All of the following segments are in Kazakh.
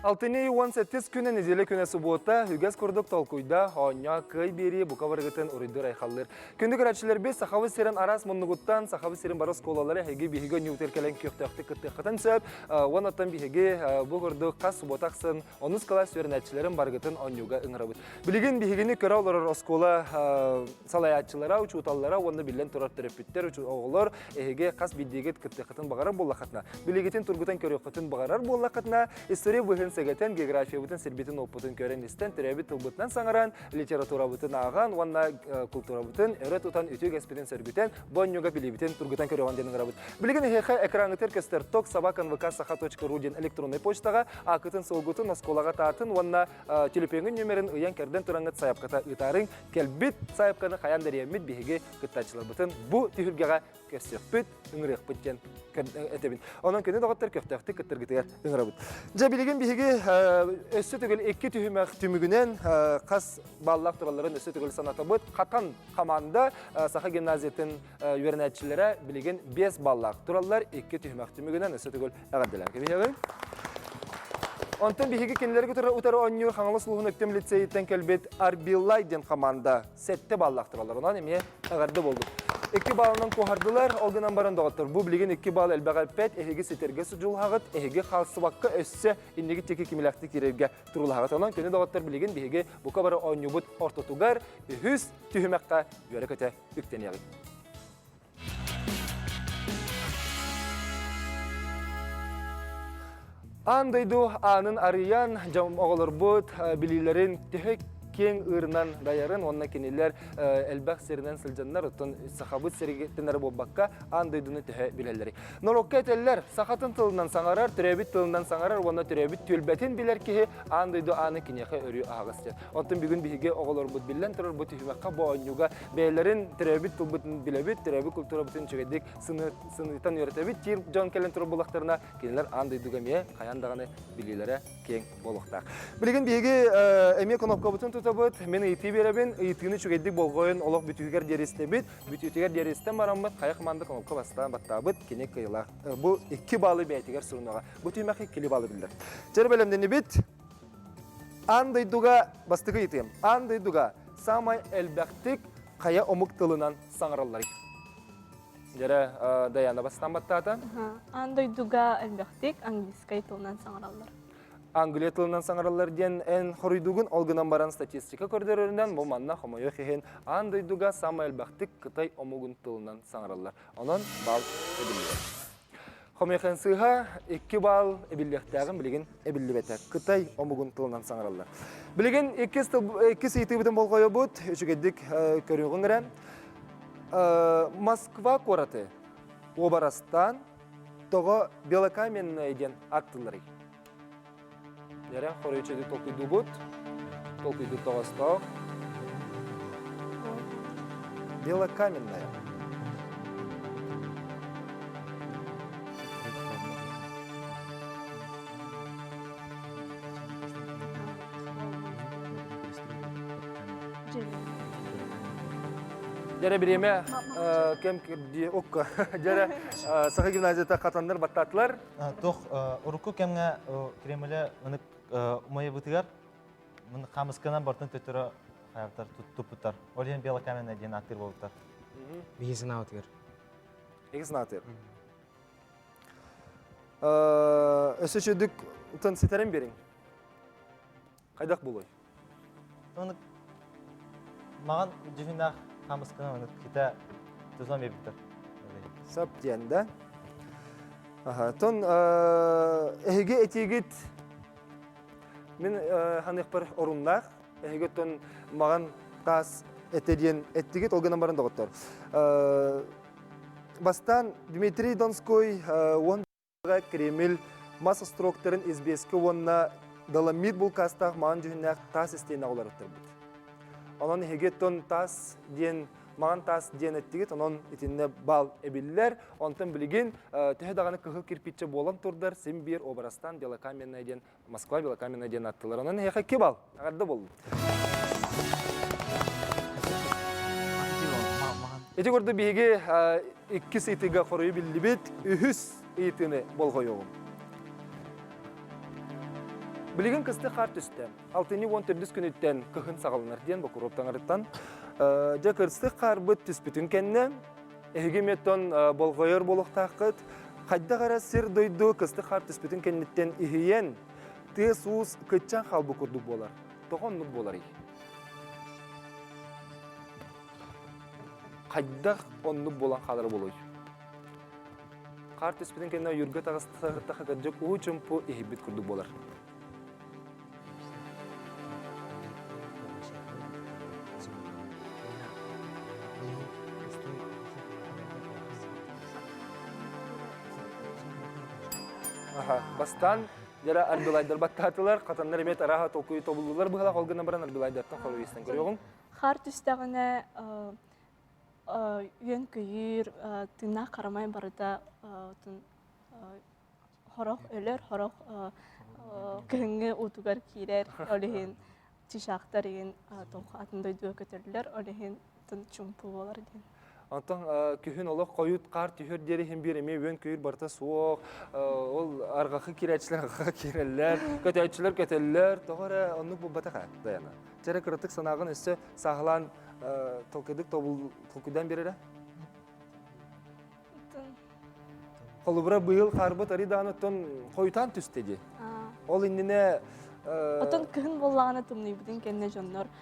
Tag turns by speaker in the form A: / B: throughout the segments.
A: Алтыны 18 күнен неделе күнә суббота хүгәс күрдік толкуйда оня кый бери бука баргытын урыдыр айхаллар. Күндік рәтшілер без сахавы серен арас мұннығыттан сахавы серен барыс колалары хеге бихиге ньютер-кәлен күйіқтіқті кіттіқытын сөп, онаттан бихиге бұ күрдік қас субботақсын, оныз калас серен әтшілерін баргытын онюға ыңырабыд. Білеген бихигені көрі олар оскола салаятчылара, учуталлара, онны білен тұрар терапевттер, оғылар хеге қас биддегет кіттіқытын бағарар боллақатына. Білегетін тұргытан көріқытын бағарар боллақатына, история сәгәтен география бутын сербитин опытын көрен истен терәбит тылбытнан саңаран литература бутын аған ванна культура бутын өрет утан үтү геспеден сербитен бонюга билибитен тургутан көрөгөн денин грабыт билген хеха экраны теркестер ток собака.nvk.ru ден электронный почтага акытын сылгутын осколага таатын ванна телефонун номерин ыян керден тураңыт саяпката ытарын келбит саяпканы хаян дериемит биһиге кыттачылар бутын бу тихүргага көсөкпүт үңрек биттен этебин онон көне доготтор көфтөктү кыттыргытыгар үңрабыт же билген биһиге өссө түгел 2 түһүмәк түмүгүнен кас баллак тураларын өссө түгел санатабыт катан команда саха гимназиятын үйрөнәтчиләре билген 5 баллак тураллар 2 түһүмәк түмүгүнен өссө түгел агадылар кебеге онтон биһиге кинлерге утары оннур хаңлы сулугун өктем лицейден келбет Арбилайден команда 7 баллак туралар онан эме агарды болду 2 балынан kohardылар, олгынан баран дағыттыр. Бұл білген 2 бал әлбәғал пәт, әйге сетерге сұжылғағыт, әйге қалсыбаққа өссі, иннеге теке кемеләқті керерге тұрылғағыт. Онан көне дағыттыр білген бейге бұқа бары ойнюбыт ортотуғар, үхіз түйімәққа үйәрі көте үктен яғы. Андайду анын арыян, жам оғылыр бұд, білілерін түйік кен ырынан даярын, онна кенелер әлбәқ серінен сылжанлар, ұттын сақабыт сергеттенер болбаққа андайдыны түхе білелері. Норокка әтелер сақатын тылынан саңарар, түрәбіт тылынан саңарар, онна түрәбіт төлбәтін білер кеге андайды аны кенеқе өрі ағыстен. Онтын бүгін бігі оғылар бұд білен тұрыр бұд үймәққа бұғанюға бәйлерін түрәбіт тұлбытын білебіт, түрәбіт күлтура бұтын чөгедік сынытан үйретебіт, тир жон кәлін тұрыр болақтарына кенелер андайдыға ме қаяндағаны білелері кең болуқтақ. Білген бігі әме конопқа бұтын мен ыйты беребин, ыйтыны чүгеддик болгойын олық бүтігер дерестебит, бүтігер дерестен барамбыт, қайық манды конопқа бастан баттабыт, кенек кайылақ. Бұл 2 балы бәйтігер сұрынуға. Бұл түймәқи 2 балы білдір. Жер бәлемдені бит, андайдуға бастығы етем. Андайдуға самай әлбәқтік қая омық тылынан саңыралар. Жері Даяна бастан баттаты?
B: Андайдуға әлбәқтік английскай тылынан саңыралар.
A: Англия тылынан саңаралар ден ән хоройдуғын олғынан баран статистика көрдерерінен бұл манна қомайы хейін андайдуға самай әлбәқтік Қытай омығын тылынан саңаралар. Онан бал әбілілер. Қомайқын сыға 2 бал әбіліліктәғін білген әбілі бәті Қытай омығын тылынан саңаралар. Білген 2 сейті бұтын бол қойы бұд, үшігедік көріңғын ғыран. Москва қораты обарастан тоғы Белокаменный ден аттылары. Нерен хоройчеди толкуйду бут, толкуйду тоғастау. Белокаменная. Жәрі біреме кем кірді оққа. Жәрі сақы гимназията қатандар баттатылар.
C: Тоқ, ұрықы кемге кремелі ұнық умайы бұтығар, мұны қамысқынан бартын төттірі қаяқтар тұппыттар. Олеген Белокаменный ден актер болуттар.
D: Бейгесін ауытығар.
A: Бейгесін ауытығар. Өсі шөдік ұтын сетерін берің. Қайдақ болой?
C: Ұнық маған жүфіндақ қамысқынан ұнық кета тұзан бебіттар.
A: Сап дейінді. Тон әйге әтегет мен ханық бір орынлақ, әйге тон маған тас әтеден әттегет олғынан барын доғыттар. Бастан Дмитрий Донской оңға Кремль мас строктерін избескі оңна Доломит бұл қастақ маған жүхіннәқ тас істейін ағылар өттір бұд. Онын әйге тон тас ден маған тас ден әттегет, онын етінне бал әбілілер, онтын білген түхе дағаны күхіл кирпиче болан тұрдар, сен бір обарастан Белокаменный ден, Москва Белокаменный ден аттылар. Онын әйге ке бал, ағарды болды. Эти көрді бейге 2 сейтіға қоройы білі бет, 3 ейтіні бол қойуғым. Билеген кысты қар түсті. 6-14 күн өттен көхін сағалынар ден бұқыроптан арыттан. Жа кырсты қар бұт түспітін кәнне, әйге меттон болғайыр болуқтақыт, қайда қара сыр дойду кысты қар түспітін кәннеттен ихиен, тез уыз күтчан қалбы күрдік болар. Тоғын мұд болар ей. Қайда оннық болан қалары болуй. Қар түспітін кәнне үргі тағыстыққа кәджік ұғы чүмпу ихибет күрдік болар. Бастан жара арбилайдар баттатылар, қатандар емет араға толкуй тобылылар бұғала қолғына баран арбилайдартан қалу естен көріғың.
B: Қар түстәғіне үйен күйір, тына қарамай барыда хороқ өлер, хороқ күйінгі ұтуғар кейлер, олеген тишақтар еген толқа атындай дуа көтерлер, олеген чүмпу болар ден.
A: Антон күхін олық қойыт қар түйір дері хем береме өен күйір барта суық, ол арғақы керәтшілер, арғақы керелер, көтәйтшілер, көтелер, тоғыры онық бұл батаға даяна. Жәрі кірттік санағын өсі сағылан толқыдық толқыдан берері? Қолыбыра бұйыл қарбыт ариданы тон қойытан түстеді. Ол индіне...
B: Отын күхін болағаны тұмны бұдың кәнне жонлар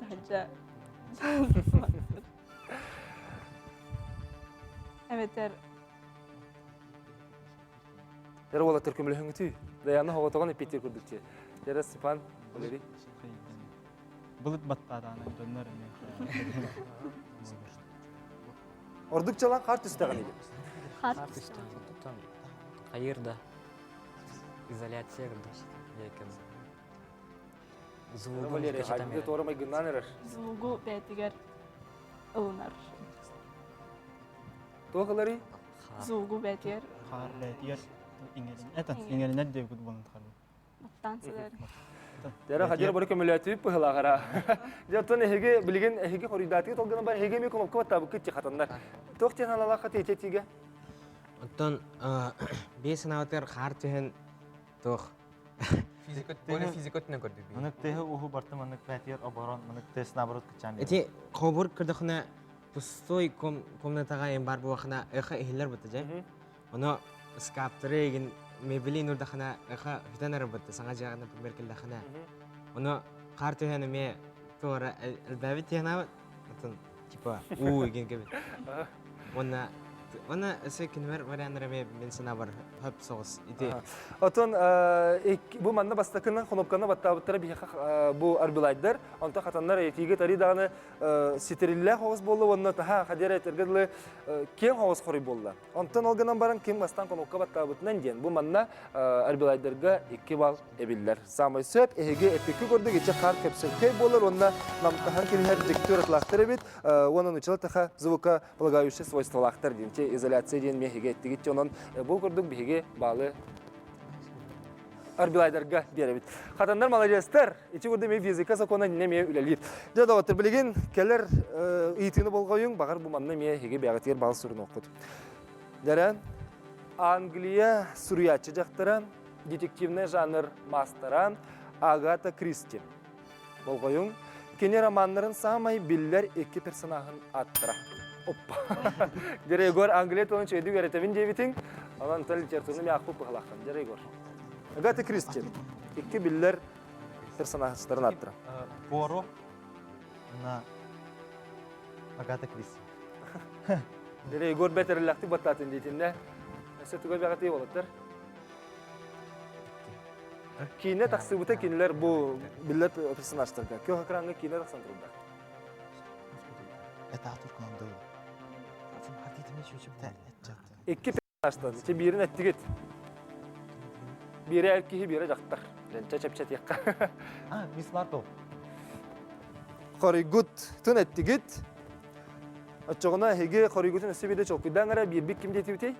B: дәжі. Әметер.
A: Жәрі ола түркімілі хүңгіті. Даяны хоғатоған епеттер көрдікте. Жәрі Степан, Олери.
E: Бұлыт баттаданы жонлар әме.
A: Ордық жалан қар түстіған еді.
B: Қар
D: Қайырда. Изоляция кірді.
A: Валерия, хайбіде торымай гүннан әрір.
B: звугу бәтігер ұлынар.
A: Тоғылары?
B: Звугу бәтігер
E: Қар ләтiyar İngilizce de futbolun tabii.
B: баттансылар.
A: Жәрі қадер бұры көмілі бұғыла қара. Жаттан әйге білген әйге қоридатығы толғынан бар әйге ме көміп көміп күтті қатандар. Тоқтен алала қаты ететіге?
D: Оттон бесін ауытыр қар түйін тоқ. Физикотына көрді.
C: Мұнық тегі ұғы барты мұнық бәтер оборон, мұнық тез набырот күтчан.
D: Эти қобыр күрдіқіне пустой комнатаға ен бар бұғақына ұқы эхілер бұты жай. Оны скаптыры еген мебелин ұрдақына ұқы хүтен әрі бұты, саңа жағына меркелдақына. Оны қар түйіні ме тоғыры әлбәбі тегін ауыт, типа уу еген кебет. Оны өсі күнвер варианры мен сына бар хөп соғыз.
A: Отон бұл манна бастақынан қонопқаны баттабыттары бейхақ бұл арбилайдар. Онта қатанлар етеге таридағыны сетерілі қоғыз болы, онына таға қадер әйтергідлі кен қоғыз қоры болы. Онтан олғынан баран кен бастан қонопқа баттабыттынан ден. Бұл манна арбилайдарға 2 бал әбілдер. Самай сөп, әйге әпекі көрді кече қар көпсілкей болыр, онына намтахан келер дектор атлақтыр әбет, оның ұчылы таға звука полагающий свойстволақтыр дейін. Изоляция дейін мехеге әттігет, онын бұл көрдік бейге балы арбилайдарға беребет. Қатандар молодецтер, ечі көрді мей физика сақуына не мей үлелер. Жада отыр білеген, келер иетіні болғайың, бағар бұл манны мехеге бәғатер балы сұрын оқыды. Дәрі, Англия сүриятчы жақтыран, детективный жанр мастыран Агата Кристи. Болғайың, кене романларын самай биллер 2 персонажын аттыра. Оппа. Дерегор Англия тоны чөйдік әретемін дебітің, алан тәл литературны мен ақпып бұғылаққан. Дерегор. Агата Кристи. 2 биллер персонажтарын аттыра.
C: Поро на Агата Кристи.
A: Дерегор бәтіріліқтік баттатын дейтінде. Әсетігі бәғатый болаттыр. Кейіне тақсы бұта кейінілер бұл биллер персонажтарға. Кеу қақыраңғы кейіне тақсан тұрында.
C: Это Атуркан дойыл.
A: İki personajdan, birini ettik. Biri erkeği, biri jaktır. Çep-çep yakka.
C: Miss Marple.
A: Koruygut tün ettik. Açığına hege koruyugutun üstü bir de çok güzel. Dağıra bir kim diyeti bitey?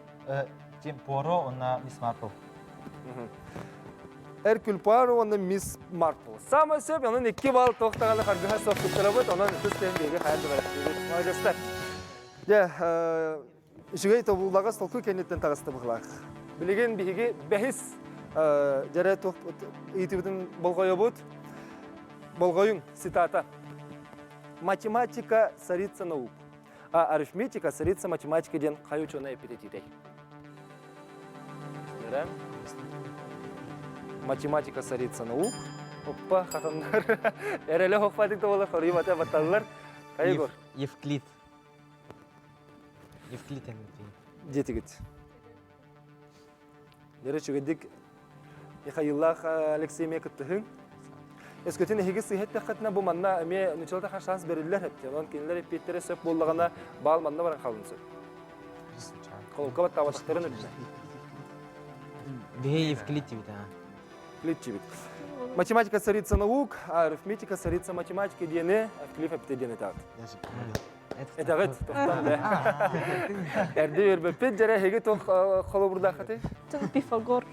C: Jim Poirot, ona Miss Marple.
A: Hercule Poirot, ona Miss Marple. Sama söp, onun 2 bal tohtağalı kargıha sohbetleri var. Onun üstünden biri hayal döverek. Maalesef. Ya, işe tabulağa stolku kendinden tağıstı bıqlaq. Bilegen bihiге бәхис Жаре итибитин болгойобут. Болгоюң цитата. Математика царица наук, а арифметика царица математика ден кай ученый эпитетидей. Математика царица наук. Оппа, хатандар. Эреле хоппадик табалар, хорий мате батталар. Кайгор.
D: Евклид. Евклид эмнети.
A: Детигит. Деречүгедик Михаилах Алексей Мекеттехин. Эскөтен хигис сыйхет тахатна бу манна эме нучалта хан шанс берилер хеп. Онан кинлер питтере сөп боллагана бал манна баран калынсы. Колка бат табаттарын үрдү.
D: Бе Евклид тибит,
A: Клитчибит. Математика царица наук, а арифметика царица математики диене, Евклид эпитедине тагыт. Это гыт токтан да. Эрди бербепет жаре хеге тох холобурда хаты.
B: Тон Пифагор.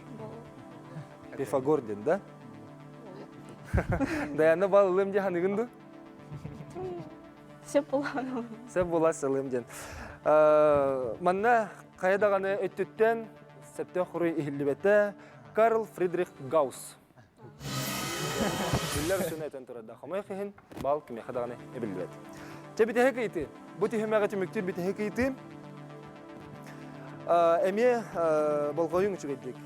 A: Пифагор ден да. Даяна балылым же ханыгынды.
B: Все планово.
A: Сеп бола сылым ден. Манна кайдаганы өттүттен септен хуруй ихиллибете Карл Фридрих Гаусс. Биллер үчүн айтан турада. Хамай хин бал кими хадаганы эбилбет. Тебите хекейти. Бути хемагаты мектеп бите хекейти. Эме болгоюң үчүгедик.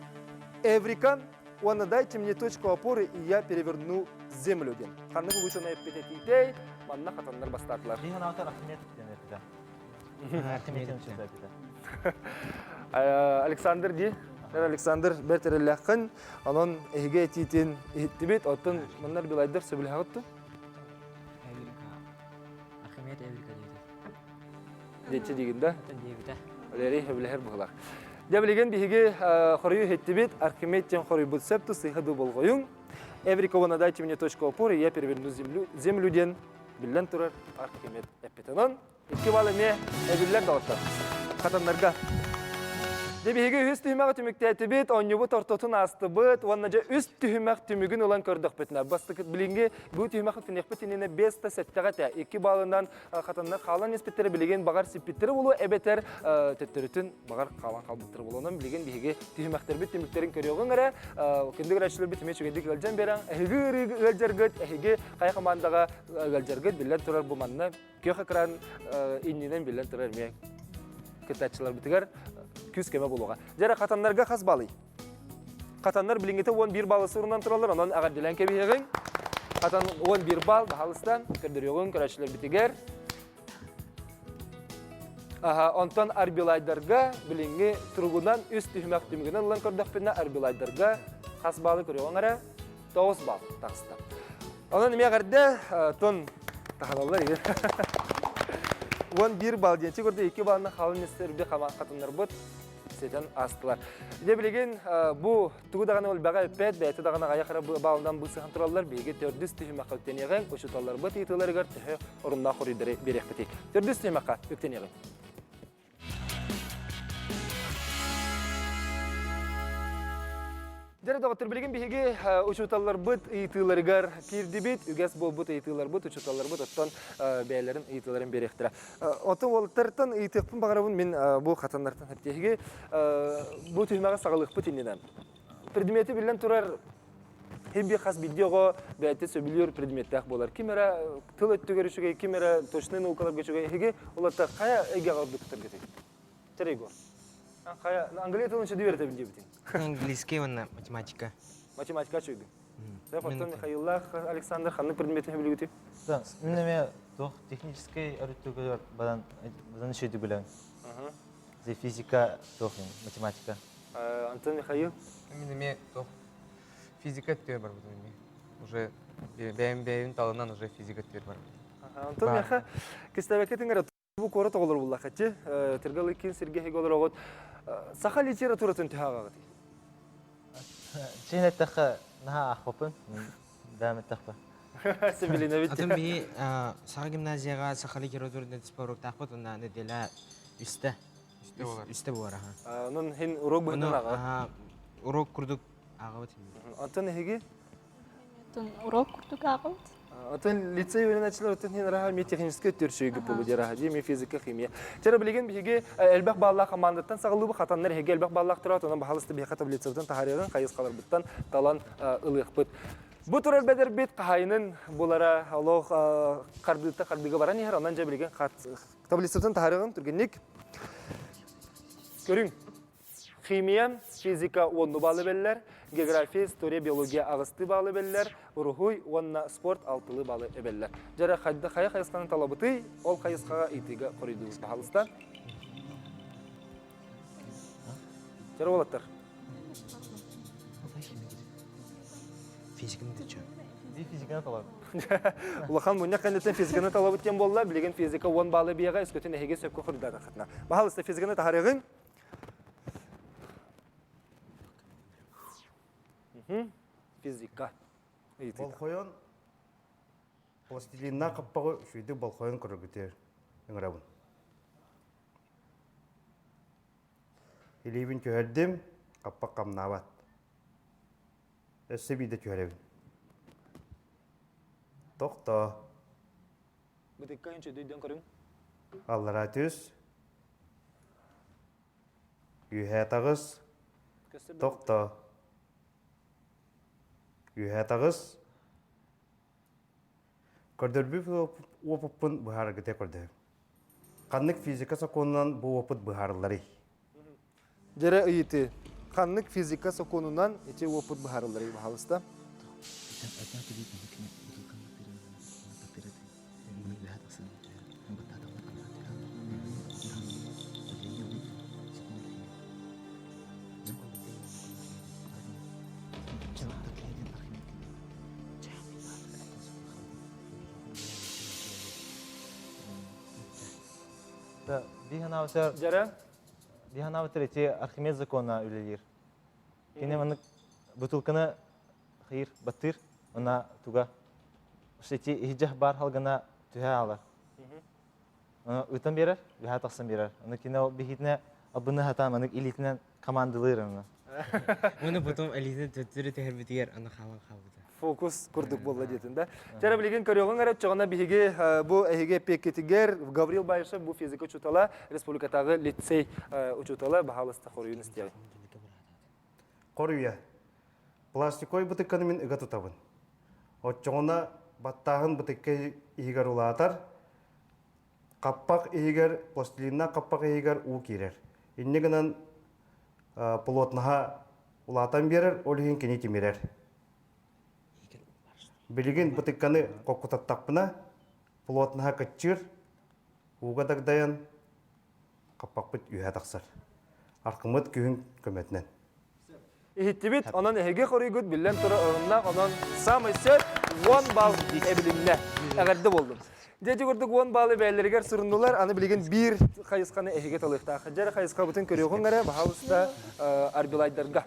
A: Эврика, он дайте мне точку опоры, и я переверну землю ден. Ханны бу ученый эпитетидей, манна хатандар бастатылар.
C: Деген автор Ахмет ден эпиде.
A: Александр ди. Александр бертереллахын, анон эге титин иттибит, оттон маннар билайдар сөбүлхагытты.
D: Ахмет Эврика дейт.
A: Дечи дигинде.
D: Дейт.
A: Олери хеблехер булар. Дебилеген биге хорую хеттибит, Архимед тен хорую бут септу сыйхаду болгоюң. Эврика вона дайте мне точку опоры, я переверну землю ден. Биллен турар Архимед эпитенон. Икки балыме эбиллер дауттар. Хатандарга. Дебиге үст түймәгә түмүктәте бит, онныбы тортотун асты бит, оннажа үст түймәк түмүгүн улан көрдөх битнә. Бастык билинге бу түймәк финек битинене 5 та сеттәгәтә. 2 балынан хатаннар калан инспектор билеген багар сипиттер булу эбетер теттерүтүн багар калан калдыктыр булуның билеген биге түймәктер бит түмүктерин көрөгөн гәрә, кендек рәчләр бит мечүгедик галҗан берән, эһиге галҗаргыт, эһиге кай командага галҗаргыт билен турар бу манна, көхә кран иннинен билен турар ме. Кытачылар битигәр күз кеме булуга. Жара катаннарга хас балый. Катаннар билингете 11 балысы урындан туралар, анан ага дилен кебиген. Катан 11 бал бахалыстан кирдирөгөн көрәчләр битигәр. Онтон арбилайдарга билинге тургунан үст түймәк түмүгенен улан көрдөх битне арбилайдарга хас балы көрөгөн ара 9 бал тагыста. Анан эме гәрдә тон тахалалар иде. 11 бал ден. Чигөрдө 2 балны халын эстерби катындар бут. Сетен астылар. Де билеген бу тугудаганы ул бага пет бәйте даганы аякара балдан бу сыхан тураллар биге 400 түймәк калтенеген ошуталар бут ителер гар тәһә орынна хоридер берек битек. 400 түймәккә өктенеген. Дәрә дагы билеген биге ошуталар бут ителергәр кирди бит, үгәс бу бут ителер бут ошуталар бут оттан бәйләрен ителерен беректер. Ото ул тартан итекпин багарабын мен бу хатаннардан хәптеге бу түймәгә сагалык бут иннән. Предмети белән турар хебби хас видеого бәйте сөбилер предметтәк булар. Кимера тыл өттөгөрүшүгә, кимера точный наукалар гөчүгә хеге улатта кая эге гардыктыр гете. Терегор. Кая англия тилин чөдү берте бит.
D: Английский вона математика.
A: Математика чөйдү. Потом Михаилах Александр ханны предметин билгүти.
C: Да, менеме тох технический өрүттөгөр бадан шөйдү белән. Зе физика, тох математика.
A: Антон Михаил.
F: Менеме тох физика төр бар бу. Уже бәйем талынан уже физика төр бар.
A: Антон Михаил кестебекетиңер бу коры тоголор булла хатчы. Тергалы кин Сергей Голорогот. Саха литературатын тагагыт.
C: Чейн таха наха ахпын. Дәм тахпа.
A: Себилине бит.
D: Атым би сага гимназияга сахали киротурда спорт тахпат онда неделя үстә. Үстә булар.
A: Анын хин урок булган ага.
D: Урок курдук агабыт.
A: Антон Хеге.
B: Тон урок курдук агылт.
A: Отын лицей өйренәтчілер отын хен раға мен технический өттөршөйгі болу де раға, мен физика, химия. Жара білеген бігі әлбәқ баллақ командаттан сағылы бұл қатанлар хеге әлбәқ баллақ тұрат, онан бағалысты бейқа таблицаптан тахарияған қайыз қалар бұттан талан ылық бұт. Бұ тұрар бәдір бет қайының болара олық қарбыға баран ехер, онан жа білеген таблицаптан тахарияған түргеннік. Көрің, химия, физика онны балы бәлілер, география, история, биология ағысты балы бәлілер, рухуй, онна спорт алтылы балы әбәлілер. Жара қая қайысқанын талабыты, ол қайысқаға итігі қорыйдыңыз бағалыста. Жара олаттар.
D: Физиканы дечу.
C: Физиканы талап.
A: Улахан мұнна қандеттен физиканы талабыттен болла, білеген физика 10 балы бияға өскөтін әйге сөпкі құрыдады қатына. Бағалыста физиканы тахарығын. Физика.
G: Болхойон пластилинна қаппағы шүйді болхойон көрігітер үңірабын. Елейбін көхердім, қаппақ қамнават. Өсі бейді көхеребін. Тоқта.
A: Бұтыққа үнші дөйден көрің?
G: Аллара түз. Үйе тағыз. Тоқта. Үйе тағыз. Көрдірбі опыппын бұхары күте көрді. Қаннық физика сақонынан бұл опыт бұхарылары.
A: Жара үйеті. Қаннық физика сақонынан ете опыт бұхарылары бағалыста. Жара?
C: Биханаватыр эти Архимед закона үлелер. Кене маны бутылканы хыйыр баттыр, она туга. Шети хиджах бар халгана түһә алар. Үтен берер, биха тақсын берер. Аны кине бихитне абыны хата маны илитнен командалыр аны.
D: Оны потом элитне төттүрү техербитигер аны хаван хавыда.
A: Фокус күрдік болла детінде. Жара білеген көріғын әріп жоғына бігі бұл әйге пекетігер Гаврил Байышы бұл физика ұчутала республикатағы лицей ұчутала бағалысты қорыйын істегі.
G: Қорыйя. Пластикой бұтыққаны мен үгі тұтабын. От жоғына баттағын бұтыққа егер ұлатар, қаппақ егер, пластилинна қаппақ егер ұл керер. Иннегінен пулотнаға ұлатан берер, олығын кене кемерер. Білген бұтыққаны қоқытаттақпына, пулотнаға күтчір, ұға дағдайын қаппақ бұт үйе тақсыр. Арқымыт күйін көметінен.
A: Ихиттибит, онан әйге қорыйгүд білен тұры ұғынна, онан самый сөп 10 бал әбілімне әғәрді болдым. Дети көрдік 10 балы бәлілергер сұрындылар, аны білген бір қайысқаны әйге талықтағы. Жәрі қайысқа бұтын көріғын ғара, бағалыста арбилайдарға.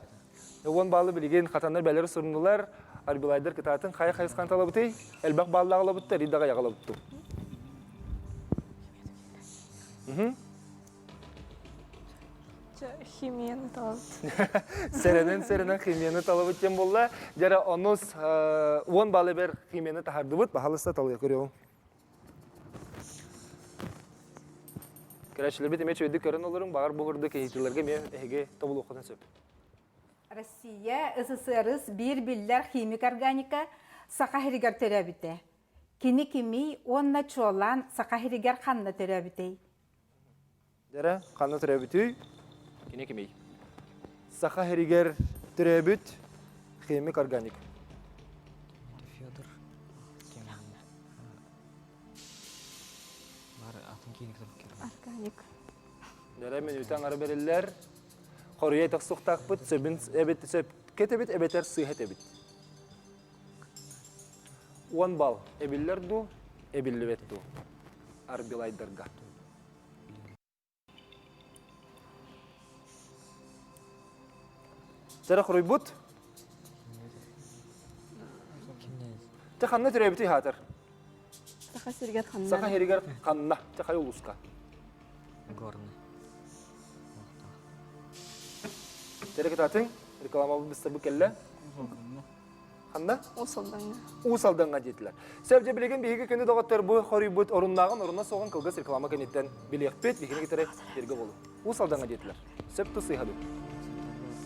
A: 10 балы білген қатандар бәлері сұрындылар, арбилайдар кытатын қай қайысқан талабыты, әлбәқ баллы ағылабытты, ридаға яғылабытты.
B: Химияны талабыт.
A: Сәрінен химияны талабыттен болла. Жара оныз 10 балы бер химияны тахарды бұд, бағалыста талығы көріғын. Кәрәшілер бет емет өйді көрін олырың, бағар бұғырды кейтілерге мен әйге табыл оқыдан сөп.
H: Россия, СССР bir biller химик органика сақахиригер төрәбіте. Кені кеми онна чолан сақахиригер қанна төрәбіте.
A: Жара, қанна төрәбіті, кені кемей. Сақахиригер төрәбіт, химик органик.
D: Федор. Бар атын кейін кітап
B: Органик.
A: Жара, мен өтен ары берелер. Қорыя етақ сұқтақ бұд, сөбін әбетті сөп кетебет, әбетер сүйхет әбет. 10 бал әбіллер ду, әбілі бет ду. Арбилайдарға. Жара құрой бұд? Те қанна түрі әбеті хатыр?
B: Саха сиргер ханна.
A: Сақа херігер қанна, те қай ұлысқа.
D: Горны.
A: Tere kita ting, reklama besar bu kelle. Ханна?
B: Усалдаңа.
A: Усалдаңа детилер. Сәбже билеген биһиге көне доготтор бу хорибут оруннагын орунна согон кылгас реклама кенеттен билекпет бигене гитере берге болу. Усалдаңа детилер. Сәп тусыйхаду.